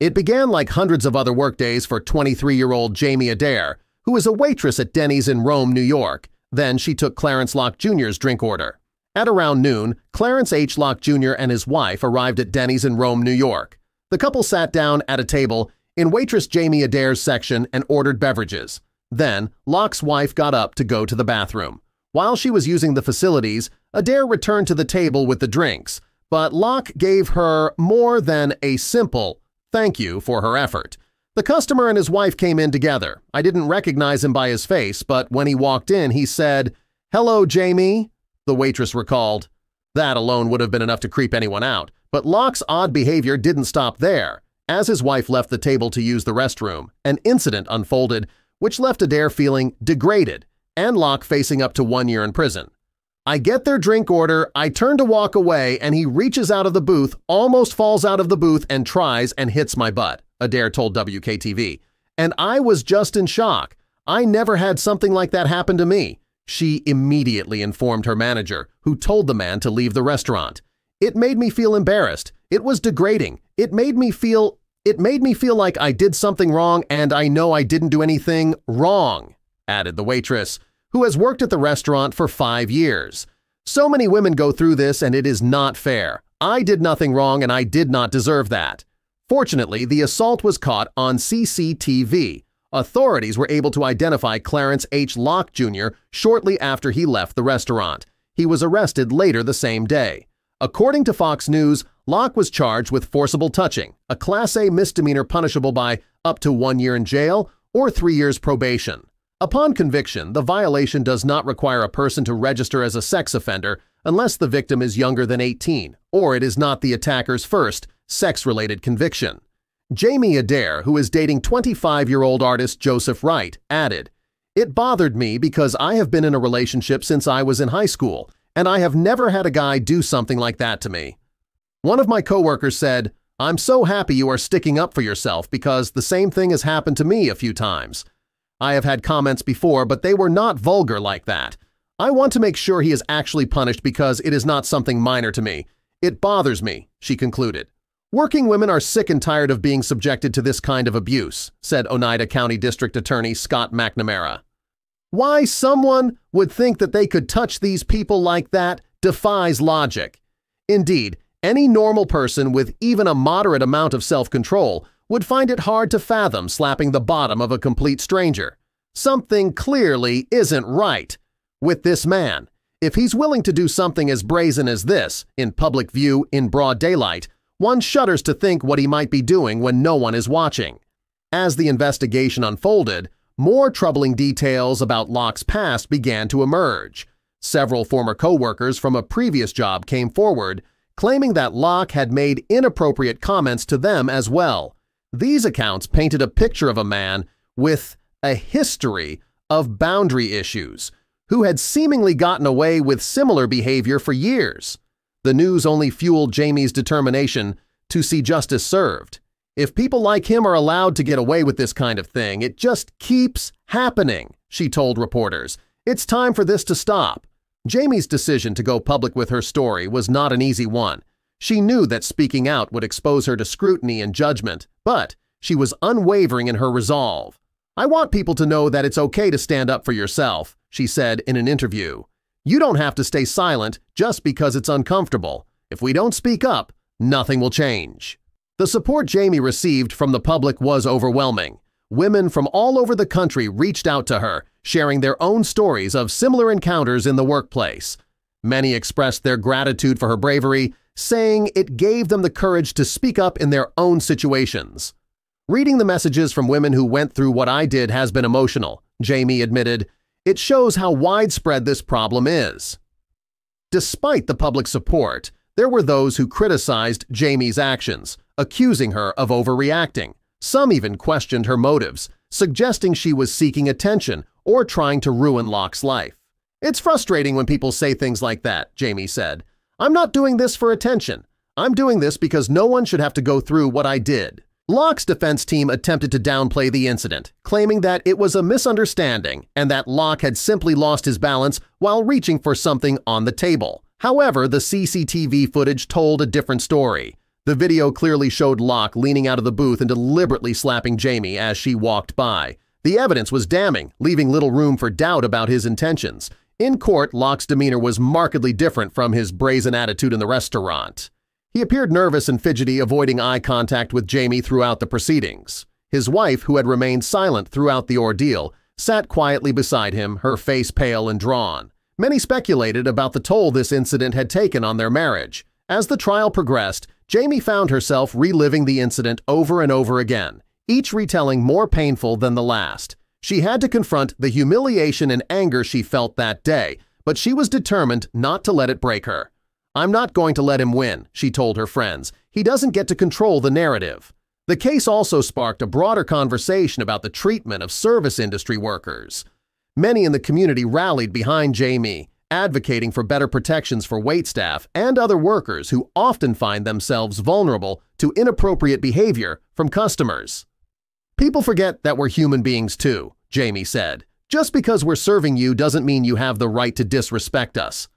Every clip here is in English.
It began like hundreds of other workdays for 23-year-old Jayme Adair, who is a waitress at Denny's in Rome, New York. Then she took Clarence Locke Jr.'s drink order. At around noon, Clarence H Lock Jr. and his wife arrived at Denny's in Rome, New York. The couple sat down at a table in waitress Jayme Adair's section and ordered beverages. Then, Locke's wife got up to go to the bathroom. While she was using the facilities, Adair returned to the table with the drinks, but Locke gave her more than a simple thank you for her effort. The customer and his wife came in together. I didn't recognize him by his face, but when he walked in, he said, "Hello, Jayme," the waitress recalled. That alone would have been enough to creep anyone out, but Locke's odd behavior didn't stop there. As his wife left the table to use the restroom, an incident unfolded which left Adair feeling degraded and Locke facing up to 1 year in prison. "I get their drink order, I turn to walk away, and he reaches out of the booth, almost falls out of the booth, and tries and hits my butt," Adair told WKTV. "And I was just in shock. I never had something like that happen to me." She immediately informed her manager, who told the man to leave the restaurant. "It made me feel embarrassed. It was degrading. It made me feel like I did something wrong, and I know I didn't do anything wrong," added the waitress, who has worked at the restaurant for 5 years. "So many women go through this, and it is not fair. I did nothing wrong, and I did not deserve that." Fortunately, the assault was caught on CCTV. Authorities were able to identify Clarence H Lock Jr. shortly after he left the restaurant. He was arrested later the same day. According to Fox News, Locke was charged with forcible touching, a Class A misdemeanor punishable by up to 1 year in jail or 3 years probation. Upon conviction, the violation does not require a person to register as a sex offender unless the victim is younger than 18 or it is not the attacker's first sex-related conviction. Jayme Adair, who is dating 25-year-old artist Joseph Wright, added, "It bothered me because I have been in a relationship since I was in high school, and I have never had a guy do something like that to me." One of my coworkers said, "I'm so happy you are sticking up for yourself because the same thing has happened to me a few times. I have had comments before, but they were not vulgar like that. I want to make sure he is actually punished because it is not something minor to me. It bothers me," she concluded. "Working women are sick and tired of being subjected to this kind of abuse," said Oneida County District Attorney Scott McNamara. "Why someone would think that they could touch these people like that defies logic. Indeed, any normal person with even a moderate amount of self-control would find it hard to fathom slapping the bottom of a complete stranger. Something clearly isn't right with this man. If he's willing to do something as brazen as this, in public view in broad daylight, one shudders to think what he might be doing when no one is watching." As the investigation unfolded, more troubling details about Locke's past began to emerge. Several former co-workers from a previous job came forward, claiming that Locke had made inappropriate comments to them as well. These accounts painted a picture of a man with a history of boundary issues, who had seemingly gotten away with similar behavior for years. The news only fueled Jayme's determination to see justice served. "If people like him are allowed to get away with this kind of thing, it just keeps happening," she told reporters. "It's time for this to stop." Jayme's decision to go public with her story was not an easy one. She knew that speaking out would expose her to scrutiny and judgment, but she was unwavering in her resolve. "I want people to know that it's okay to stand up for yourself," she said in an interview. "You don't have to stay silent just because it's uncomfortable. If we don't speak up, nothing will change." The support Jayme received from the public was overwhelming. Women from all over the country reached out to her, sharing their own stories of similar encounters in the workplace. Many expressed their gratitude for her bravery, saying it gave them the courage to speak up in their own situations. "Reading the messages from women who went through what I did has been emotional," Jayme admitted. "It shows how widespread this problem is." Despite the public support, there were those who criticized Jayme's actions, accusing her of overreacting. Some even questioned her motives, suggesting she was seeking attention or trying to ruin Locke's life. "It's frustrating when people say things like that," Jayme said. "I'm not doing this for attention. I'm doing this because no one should have to go through what I did." Locke's defense team attempted to downplay the incident, claiming that it was a misunderstanding and that Locke had simply lost his balance while reaching for something on the table. However, the CCTV footage told a different story. The video clearly showed Locke leaning out of the booth and deliberately slapping Jayme as she walked by. The evidence was damning, leaving little room for doubt about his intentions. In court, Locke's demeanor was markedly different from his brazen attitude in the restaurant. He appeared nervous and fidgety, avoiding eye contact with Jayme throughout the proceedings. His wife, who had remained silent throughout the ordeal, sat quietly beside him, her face pale and drawn. Many speculated about the toll this incident had taken on their marriage. As the trial progressed, Jayme found herself reliving the incident over and over again, each retelling more painful than the last. She had to confront the humiliation and anger she felt that day, but she was determined not to let it break her. "I'm not going to let him win," she told her friends. "He doesn't get to control the narrative." The case also sparked a broader conversation about the treatment of service industry workers. Many in the community rallied behind Jayme, advocating for better protections for waitstaff and other workers who often find themselves vulnerable to inappropriate behavior from customers. "People forget that we're human beings too," Jayme said. "Just because we're serving you doesn't mean you have the right to disrespect us."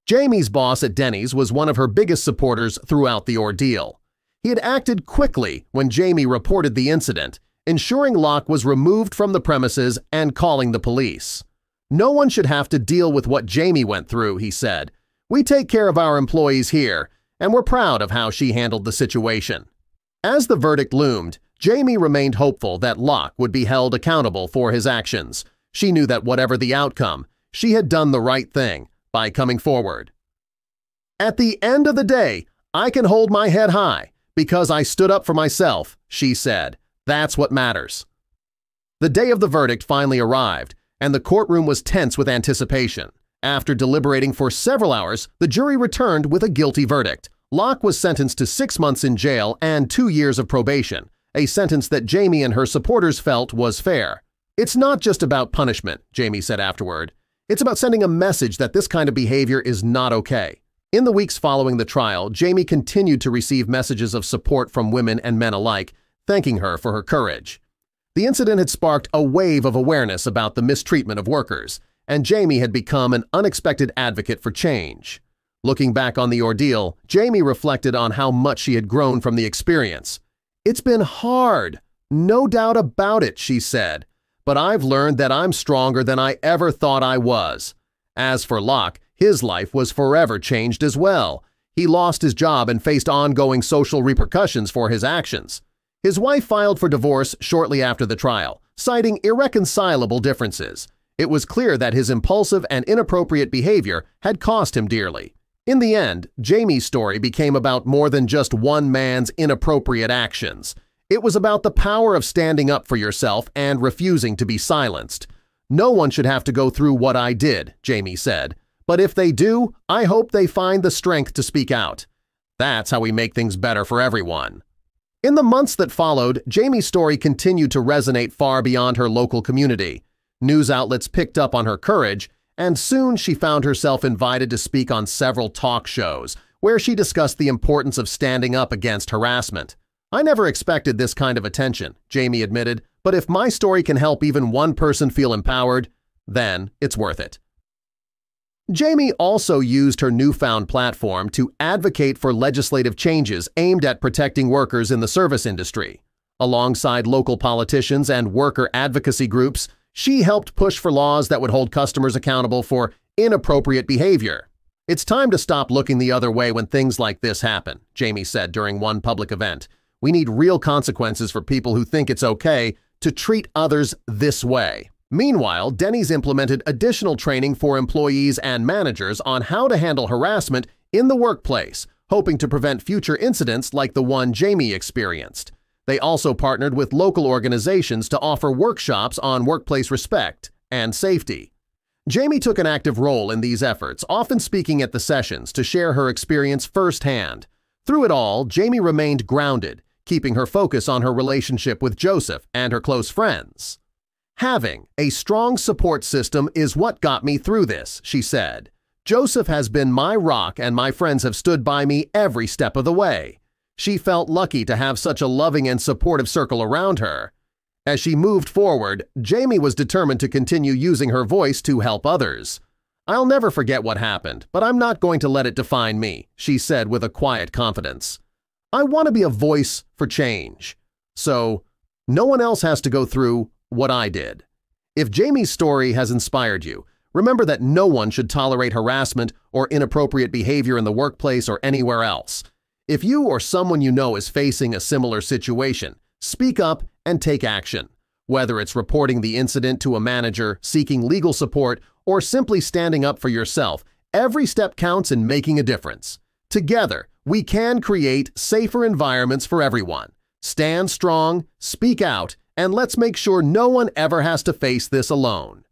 Jayme's boss at Denny's was one of her biggest supporters throughout the ordeal. He had acted quickly when Jayme reported the incident, ensuring Locke was removed from the premises and calling the police. "No one should have to deal with what Jayme went through," he said. "We take care of our employees here, and we're proud of how she handled the situation." As the verdict loomed, Jayme remained hopeful that Locke would be held accountable for his actions. She knew that whatever the outcome, she had done the right thing by coming forward. "At the end of the day, I can hold my head high because I stood up for myself," she said. "That's what matters." The day of the verdict finally arrived, and the courtroom was tense with anticipation. After deliberating for several hours, the jury returned with a guilty verdict. Locke was sentenced to 6 months in jail and 2 years of probation, a sentence that Jayme and her supporters felt was fair. "It's not just about punishment," Jayme said afterward. "It's about sending a message that this kind of behavior is not okay." In the weeks following the trial, Jayme continued to receive messages of support from women and men alike, thanking her for her courage. The incident had sparked a wave of awareness about the mistreatment of workers, and Jayme had become an unexpected advocate for change. Looking back on the ordeal, Jayme reflected on how much she had grown from the experience. "It's been hard, no doubt about it," she said, "but I've learned that I'm stronger than I ever thought I was." As for Locke, his life was forever changed as well. He lost his job and faced ongoing social repercussions for his actions. His wife filed for divorce shortly after the trial, citing irreconcilable differences. It was clear that his impulsive and inappropriate behavior had cost him dearly. In the end, Jayme's story became about more than just one man's inappropriate actions. It was about the power of standing up for yourself and refusing to be silenced. "No one should have to go through what I did," Jayme said. "But if they do, I hope they find the strength to speak out. That's how we make things better for everyone." In the months that followed, Jayme's story continued to resonate far beyond her local community. News outlets picked up on her courage, and soon she found herself invited to speak on several talk shows, where she discussed the importance of standing up against harassment. "I never expected this kind of attention," Jayme admitted, "but if my story can help even one person feel empowered, then it's worth it." Jayme also used her newfound platform to advocate for legislative changes aimed at protecting workers in the service industry. Alongside local politicians and worker advocacy groups, she helped push for laws that would hold customers accountable for inappropriate behavior. "It's time to stop looking the other way when things like this happen," Jayme said during one public event. "We need real consequences for people who think it's okay to treat others this way." Meanwhile, Denny's implemented additional training for employees and managers on how to handle harassment in the workplace, hoping to prevent future incidents like the one Jayme experienced. They also partnered with local organizations to offer workshops on workplace respect and safety. Jayme took an active role in these efforts, often speaking at the sessions to share her experience firsthand. Through it all, Jayme remained grounded, keeping her focus on her relationship with Joseph and her close friends. "Having a strong support system is what got me through this," she said. "Joseph has been my rock and my friends have stood by me every step of the way." She felt lucky to have such a loving and supportive circle around her. As she moved forward, Jayme was determined to continue using her voice to help others. "I'll never forget what happened, but I'm not going to let it define me," she said with a quiet confidence. I want to be a voice for change, so no one else has to go through what I did. If Jayme's story has inspired you, remember that no one should tolerate harassment or inappropriate behavior in the workplace or anywhere else. If you or someone you know is facing a similar situation, speak up and take action. Whether it's reporting the incident to a manager, seeking legal support, or simply standing up for yourself, every step counts in making a difference. Together, we can create safer environments for everyone. Stand strong, speak out, and let's make sure no one ever has to face this alone.